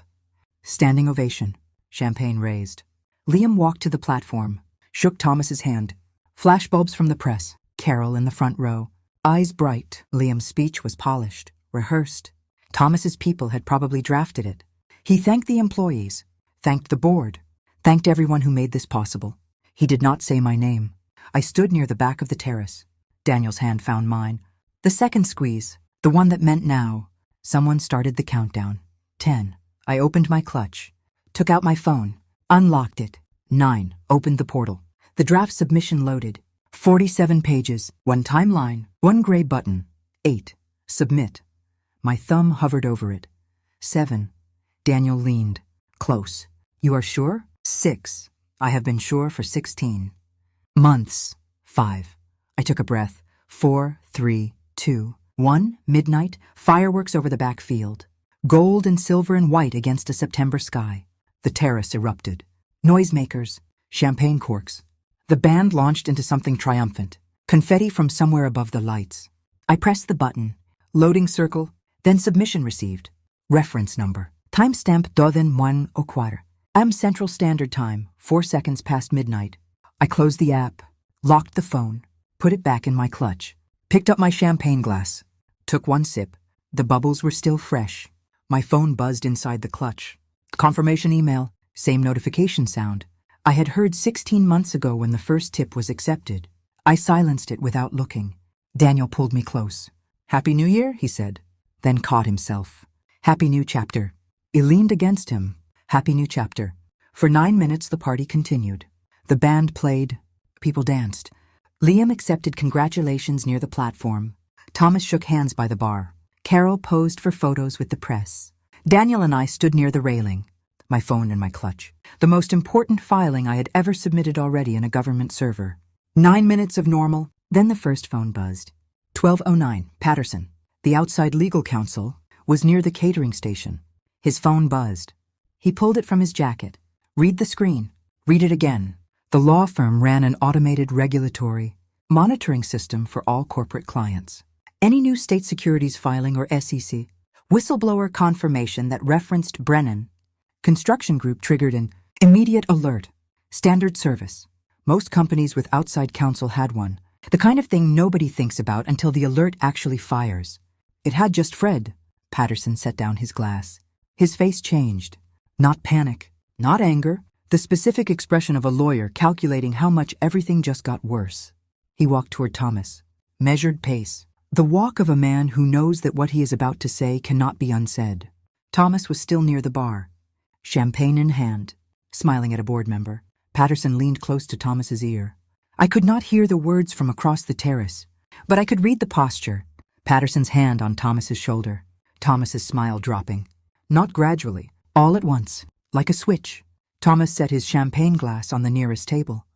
Standing ovation, champagne raised. Liam walked to the platform, shook Thomas's hand. Flashbulbs from the press, Carol in the front row. Eyes bright. Liam's speech was polished, rehearsed. Thomas's people had probably drafted it. He thanked the employees, thanked the board, thanked everyone who made this possible. He did not say my name. I stood near the back of the terrace. Daniel's hand found mine. The second squeeze, the one that meant now. Someone started the countdown. 10. I opened my clutch, took out my phone, unlocked it. 9. Opened the portal. The draft submission loaded. 47 pages, 1 timeline, 1 gray button. 8. Submit. My thumb hovered over it. 7. Daniel leaned. Close. You are sure? 6. I have been sure for 16 months. 5. I took a breath. 4, 3, 2, 1. Midnight. Fireworks over the back field. Gold and silver and white against a September sky. The terrace erupted. Noisemakers. Champagne corks. The band launched into something triumphant. Confetti from somewhere above the lights. I pressed the button. Loading circle. Then submission received. Reference number. Timestamp 12:04. AM Central Standard Time, 4 seconds past midnight. I closed the app, locked the phone, put it back in my clutch, picked up my champagne glass, took 1 sip. The bubbles were still fresh. My phone buzzed inside the clutch. Confirmation email, same notification sound. I had heard 16 months ago when the first tip was accepted. I silenced it without looking. Daniel pulled me close. Happy New Year, he said, then caught himself. Happy new chapter. I leaned against him. Happy new chapter. For 9 minutes the party continued. The band played. People danced. Liam accepted congratulations near the platform. Thomas shook hands by the bar. Carol posed for photos with the press. Daniel and I stood near the railing, my phone in my clutch. The most important filing I had ever submitted already in a government server. 9 minutes of normal, then the first phone buzzed. 12:09, Patterson. The outside legal counsel was near the catering station. His phone buzzed. He pulled it from his jacket. Read the screen. Read it again. The law firm ran an automated regulatory monitoring system for all corporate clients. Any new state securities filing or SEC whistleblower confirmation that referenced Brennan Construction Group triggered an immediate alert. Standard service. Most companies with outside counsel had one. The kind of thing nobody thinks about until the alert actually fires. It had just Fred. Patterson set down his glass. His face changed. Not panic, not anger, the specific expression of a lawyer calculating how much everything just got worse. He walked toward Thomas. Measured pace. The walk of a man who knows that what he is about to say cannot be unsaid. Thomas was still near the bar, champagne in hand, smiling at a board member. Patterson leaned close to Thomas's ear. I could not hear the words from across the terrace, but I could read the posture. Patterson's hand on Thomas's shoulder. Thomas's smile dropping. Not gradually, all at once, like a switch. Thomas set his champagne glass on the nearest table.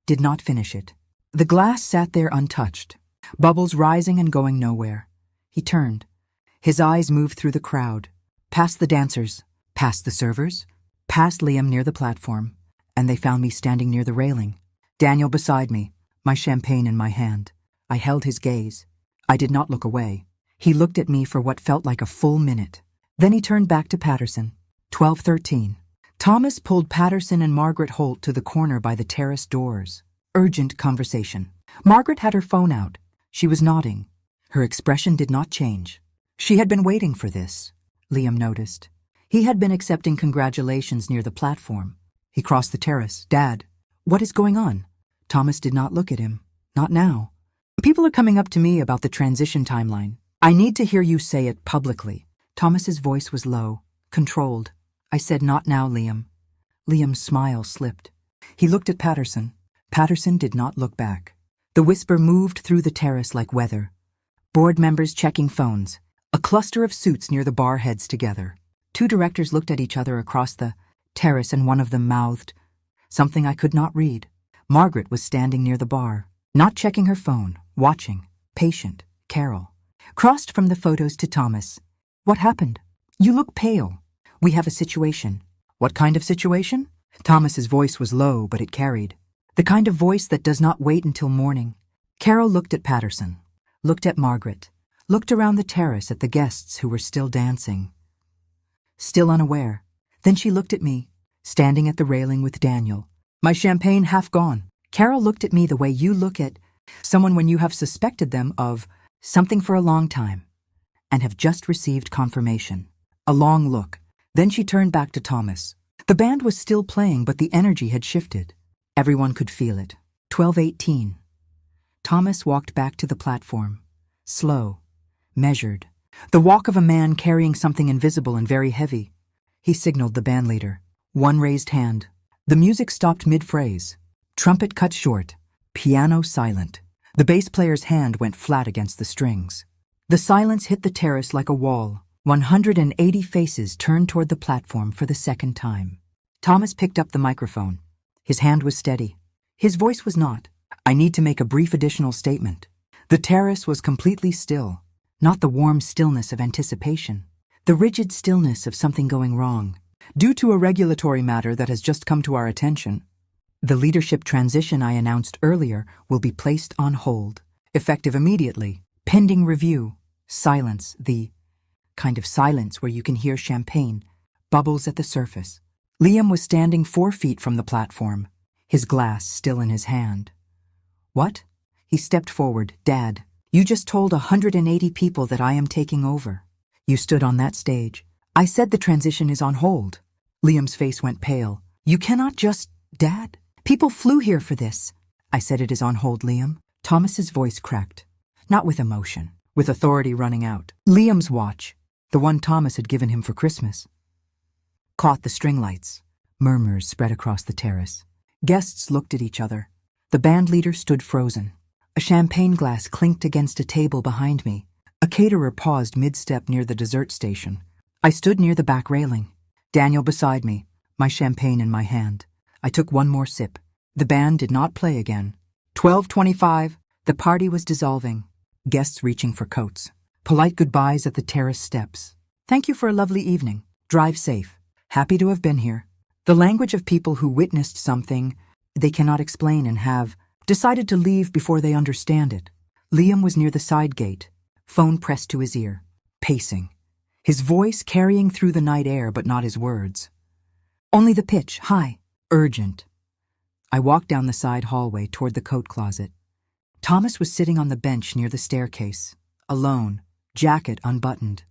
Did not finish it. The glass sat there untouched, bubbles rising and going nowhere. He turned. His eyes moved through the crowd, past the dancers, past the servers, past Liam near the platform, and they found me standing near the railing. Daniel beside me, my champagne in my hand. I held his gaze. I did not look away. He looked at me for what felt like a full minute. Then he turned back to Patterson. 12:13. Thomas pulled Patterson and Margaret Holt to the corner by the terrace doors. Urgent conversation. Margaret had her phone out. She was nodding. Her expression did not change. She had been waiting for this, Liam noticed. He had been accepting congratulations near the platform. He crossed the terrace. Dad, what is going on? Thomas did not look at him. Not now. People are coming up to me about the transition timeline. I need to hear you say it publicly. Thomas's voice was low, controlled. I said, not now, Liam. Liam's smile slipped. He looked at Patterson. Patterson did not look back. The whisper moved through the terrace like weather. Board members checking phones. A cluster of suits near the bar heads together. 2 directors looked at each other across the terrace and one of them mouthed something I could not read. Margaret was standing near the bar, not checking her phone, watching, patient. Carol crossed from the photos to Thomas. What happened? You look pale. We have a situation. What kind of situation? Thomas's voice was low, but it carried. The kind of voice that does not wait until morning. Carol looked at Patterson, looked at Margaret, looked around the terrace at the guests who were still dancing. Still unaware. Then she looked at me, standing at the railing with Daniel. My champagne half gone. Carol looked at me the way you look at someone when you have suspected them of something for a long time and have just received confirmation. A long look. Then she turned back to Thomas. The band was still playing, but the energy had shifted. Everyone could feel it. 12:18. Thomas walked back to the platform. Slow, measured. The walk of a man carrying something invisible and very heavy. He signaled the bandleader. 1 raised hand. The music stopped mid-phrase. Trumpet cut short. Piano silent. The bass player's hand went flat against the strings. The silence hit the terrace like a wall. 180 faces turned toward the platform for the second time. Thomas picked up the microphone. His hand was steady. His voice was not. I need to make a brief additional statement. The terrace was completely still, not the warm stillness of anticipation, the rigid stillness of something going wrong. Due to a regulatory matter that has just come to our attention, the leadership transition I announced earlier will be placed on hold, effective immediately, pending review. Silence, the kind of silence where you can hear champagne, bubbles at the surface. Liam was standing 4 feet from the platform, his glass still in his hand. What? He stepped forward. Dad, you just told 180 people that I am taking over. You stood on that stage. I said the transition is on hold. Liam's face went pale. You cannot just... Dad, people flew here for this. I said it is on hold, Liam. Thomas's voice cracked. Not with emotion, with authority running out. Liam's watch, the one Thomas had given him for Christmas, caught the string lights. Murmurs spread across the terrace. Guests looked at each other. The band leader stood frozen. A champagne glass clinked against a table behind me. A caterer paused mid-step near the dessert station. I stood near the back railing. Daniel beside me, my champagne in my hand. I took one more sip. The band did not play again. 12:25. The party was dissolving. Guests reaching for coats. Polite goodbyes at the terrace steps. Thank you for a lovely evening. Drive safe. Happy to have been here. The language of people who witnessed something they cannot explain and have decided to leave before they understand it. Liam was near the side gate, phone pressed to his ear, pacing, his voice carrying through the night air but not his words. Only the pitch, high, urgent. I walked down the side hallway toward the coat closet. Thomas was sitting on the bench near the staircase, alone, jacket unbuttoned.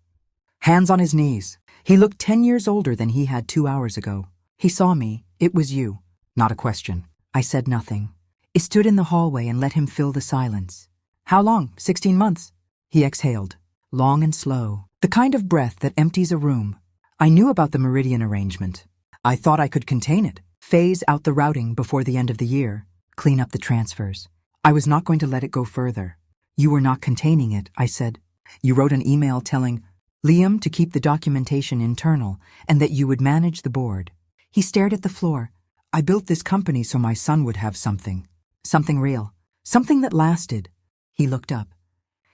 Hands on his knees. He looked 10 years older than he had 2 hours ago. He saw me. It was you. Not a question. I said nothing. I stood in the hallway and let him fill the silence. How long? 16 months. He exhaled, long and slow, the kind of breath that empties a room. I knew about the meridian arrangement. I thought I could contain it, phase out the routing before the end of the year, clean up the transfers. I was not going to let it go further. You were not containing it, I said. You wrote an email telling Liam to keep the documentation internal and that you would manage the board. He stared at the floor. I built this company so my son would have something. Something real. Something that lasted. He looked up.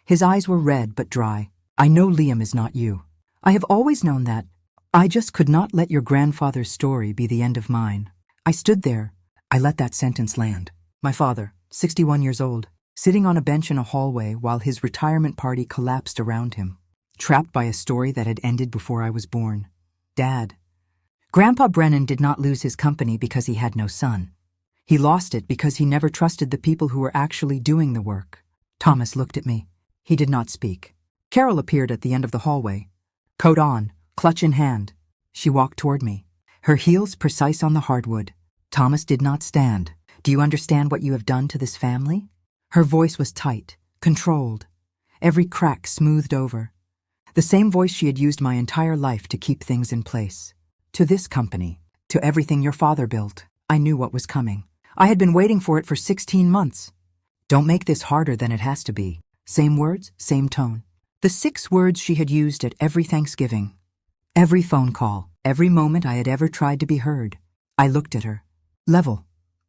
His eyes were red but dry. I know Liam is not you. I have always known that. I just could not let your grandfather's story be the end of mine. I stood there. I let that sentence land. My father, 61 years old, sitting on a bench in a hallway while his retirement party collapsed around him, trapped by a story that had ended before I was born. Dad. Grandpa Brennan did not lose his company because he had no son. He lost it because he never trusted the people who were actually doing the work. Thomas looked at me. He did not speak. Carol appeared at the end of the hallway. Coat on, clutch in hand. She walked toward me, her heels precise on the hardwood. Thomas did not stand. Do you understand what you have done to this family? Her voice was tight, controlled, every crack smoothed over. The same voice she had used my entire life to keep things in place. To this company, to everything your father built. I knew what was coming. I had been waiting for it for 16 months. Don't make this harder than it has to be. Same words, same tone. The 6 words she had used at every Thanksgiving, every phone call, every moment I had ever tried to be heard. I looked at her. Level.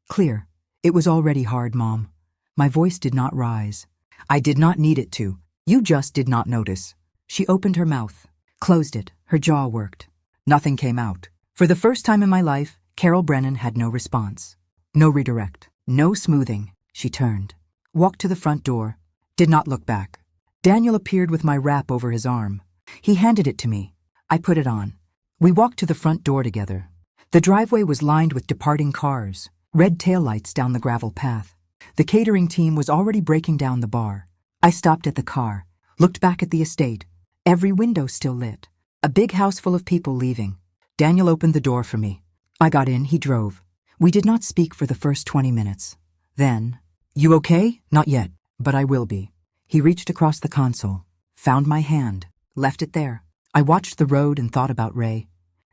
Clear. It was already hard, Mom. My voice did not rise. I did not need it to. You just did not notice. She opened her mouth, closed it. Her jaw worked. Nothing came out. For the first time in my life, Carol Brennan had no response. No redirect. No smoothing. She turned, walked to the front door, did not look back. Daniel appeared with my wrap over his arm. He handed it to me. I put it on. We walked to the front door together. The driveway was lined with departing cars, red taillights down the gravel path. The catering team was already breaking down the bar. I stopped at the car, looked back at the estate. Every window still lit. A big house full of people leaving. Daniel opened the door for me. I got in, he drove. We did not speak for the first 20 minutes. Then, you okay? Not yet, but I will be. He reached across the console, found my hand, left it there. I watched the road and thought about Ray,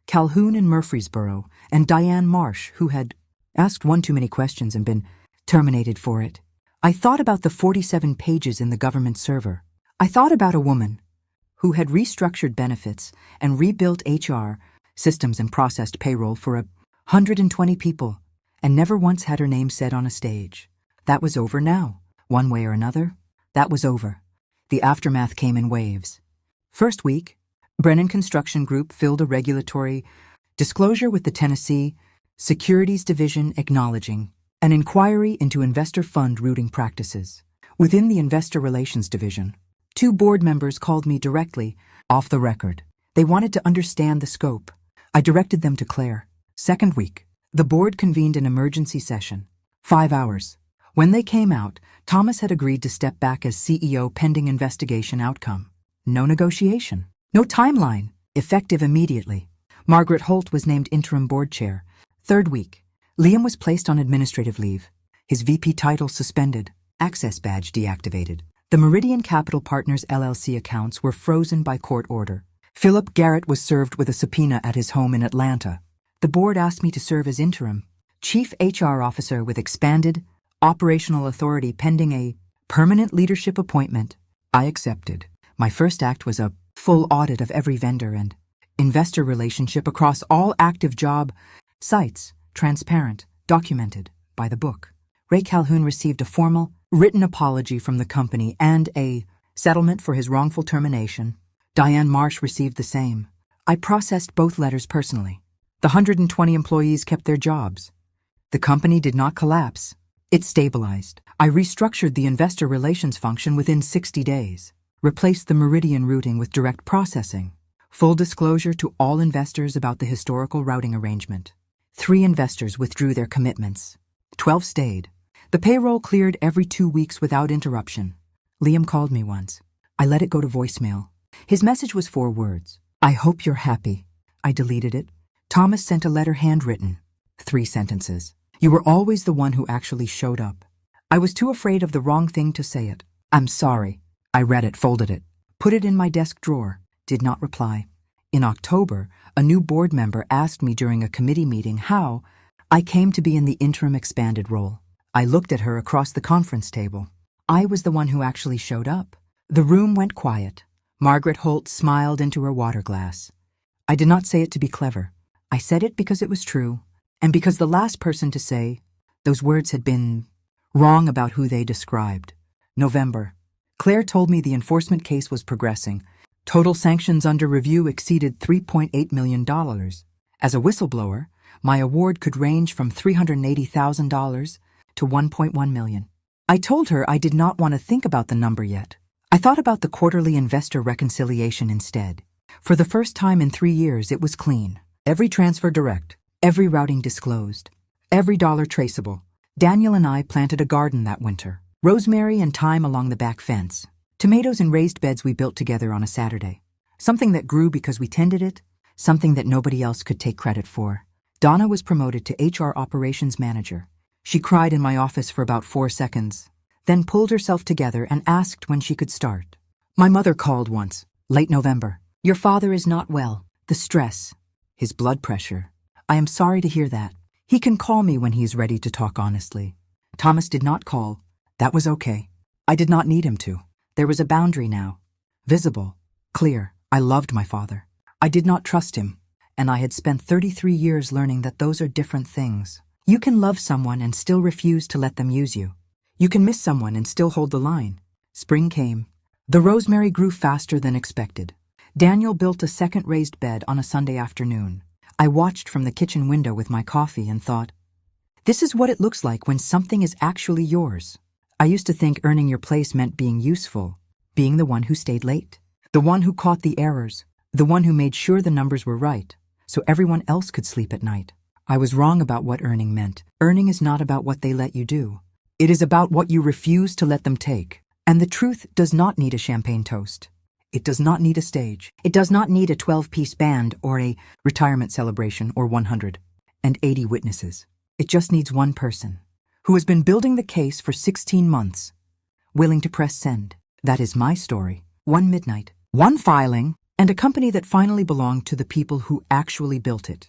Calhoun in Murfreesboro, and Diane Marsh, who had asked one too many questions and been terminated for it. I thought about the 47 pages in the government server. I thought about a woman who had restructured benefits and rebuilt HR systems and processed payroll for 120 people and never once had her name said on a stage. That was over now. One way or another, that was over. The aftermath came in waves. First week, Brennan Construction Group filed a regulatory disclosure with the Tennessee Securities Division acknowledging an inquiry into investor fund routing practices. Within the Investor Relations Division, 2 board members called me directly off the record. They wanted to understand the scope. I directed them to Claire. Second week, the board convened an emergency session. 5 hours. When they came out, Thomas had agreed to step back as CEO pending investigation outcome. No negotiation. No timeline. Effective immediately. Margaret Holt was named interim board chair. Third week, Liam was placed on administrative leave. His VP title suspended. Access badge deactivated. The Meridian Capital Partners LLC accounts were frozen by court order. Philip Garrett was served with a subpoena at his home in Atlanta. The board asked me to serve as interim chief HR officer with expanded operational authority pending a permanent leadership appointment. I accepted. My first act was a full audit of every vendor and investor relationship across all active job sites, transparent, documented, by the book. Ray Calhoun received a formal, written apology from the company and a settlement for his wrongful termination. Diane Marsh received the same. I processed both letters personally. The 120 employees kept their jobs. The company did not collapse. It stabilized. I restructured the investor relations function within 60 days, replaced the Meridian routing with direct processing, full disclosure to all investors about the historical routing arrangement. 3 investors withdrew their commitments. 12 stayed. The payroll cleared every 2 weeks without interruption. Liam called me once. I let it go to voicemail. His message was 4 words. I hope you're happy. I deleted it. Thomas sent a letter handwritten. 3 sentences. You were always the one who actually showed up. I was too afraid of the wrong thing to say it. I'm sorry. I read it, folded it, put it in my desk drawer, did not reply. In October, a new board member asked me during a committee meeting how I came to be in the interim expanded role. I looked at her across the conference table. I was the one who actually showed up. The room went quiet. Margaret Holt smiled into her water glass. I did not say it to be clever. I said it because it was true, and because the last person to say those words had been wrong about who they described. November. Claire told me the enforcement case was progressing. Total sanctions under review exceeded $3.8 million. As a whistleblower, my award could range from $380,000 to $1.1 million. I told her I did not want to think about the number yet. I thought about the quarterly investor reconciliation instead. For the first time in 3 years, it was clean. Every transfer direct, every routing disclosed, every dollar traceable. Daniel and I planted a garden that winter. Rosemary and thyme along the back fence. Tomatoes in raised beds we built together on a Saturday. Something that grew because we tended it, something that nobody else could take credit for. Donna was promoted to HR operations manager. She cried in my office for about 4 seconds, then pulled herself together and asked when she could start. My mother called once, late November. Your father is not well. The stress. His blood pressure. I am sorry to hear that. He can call me when he is ready to talk honestly. Thomas did not call. That was okay. I did not need him to. There was a boundary now. Visible. Clear. I loved my father. I did not trust him. And I had spent 33 years learning that those are different things. You can love someone and still refuse to let them use you. You can miss someone and still hold the line. Spring came. The rosemary grew faster than expected. Daniel built a second raised bed on a Sunday afternoon. I watched from the kitchen window with my coffee and thought, this is what it looks like when something is actually yours. I used to think earning your place meant being useful, being the one who stayed late, the one who caught the errors, the one who made sure the numbers were right, so everyone else could sleep at night. I was wrong about what earning meant. Earning is not about what they let you do. It is about what you refuse to let them take. And the truth does not need a champagne toast. It does not need a stage. It does not need a 12-piece band or a retirement celebration or 180 witnesses. It just needs one person who has been building the case for 16 months, willing to press send. That is my story. One midnight, one filing, and a company that finally belonged to the people who actually built it.